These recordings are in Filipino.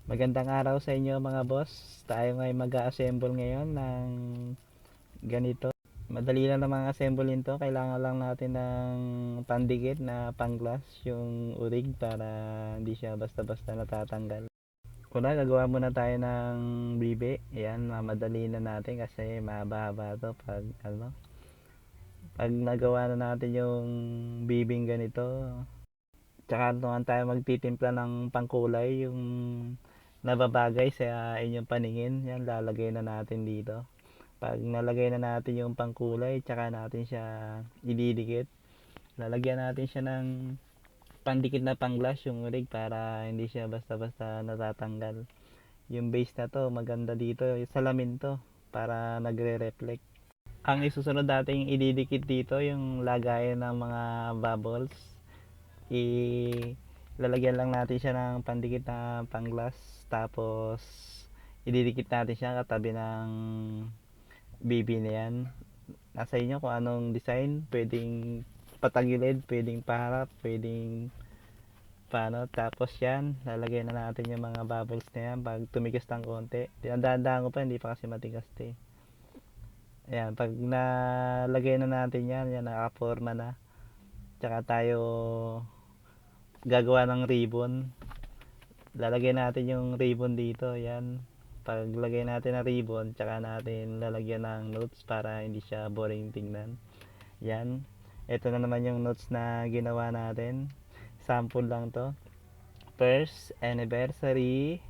Magandang araw sa inyo mga boss. Tayo ngay mag-assemble ngayon ng ganito. Madali lang namang assemble nito. Kailangan lang natin ng pandikit na pang-glass yung urig para hindi siya basta-basta natatanggal. Una, gagawa muna tayo ng bibe. Ayan, madali na natin kasi mahaba-haba to pag nagawa na natin yung bibing ganito. Tsaka naman tayo magtitimpla ng pangkulay yung nababagay sa inyong paningin. Yan, lalagay na natin dito. Pag nalagay na natin yung pangkulay, tsaka natin siya ididikit. Lalagyan natin siya ng pandikit na pang-glass yung rig para hindi siya basta-basta natatanggal. Yung base na to, maganda dito. Yung salamin to para nagre-reflect. Ang isusunod nating ididikit dito yung lagayan ng mga bubbles. Lalagyan lang natin siya ng pandikit na pang-glass. Tapos ididikit natin siya katabi ng BB na yan. Nasa inyo kung anong design, pwedeng patagilid, pwedeng paharap, pwedeng paano. Tapos yan, lalagyan na natin yung mga bubbles na yan pag tumigas ng konti. Tinandaan ko pa, hindi pa kasi matigas eh. Ayan, pag nalagay na natin yan, yan nakaporma na. Tsaka tayo gagawa ng ribbon. Lalagyan natin yung ribbon dito, yan. Paglagay natin ng ribbon, tsaka natin lalagyan ng notes para hindi siya boring tingnan. Yan. Ito na naman yung notes na ginawa natin. Sample lang to. First anniversary.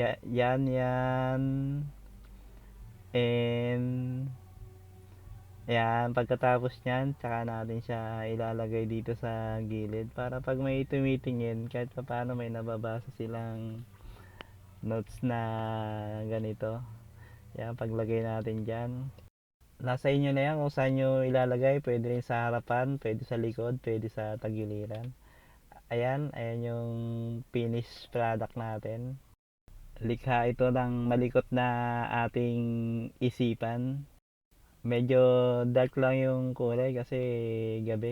Yan, yan. And yan, pagkatapos nyan, tsaka natin siya ilalagay dito sa gilid para pag may tumitingin, kahit pa paano may nababasa silang notes na ganito. Yan, paglagay natin dyan. Nasa inyo na yan kung saan nyo ilalagay. Pwede rin sa harapan, pwede sa likod, pwede sa tagiliran. Ayan yung finished product natin. Likha ito ng malikot na ating isipan. Medyo dark lang yung kulay kasi gabi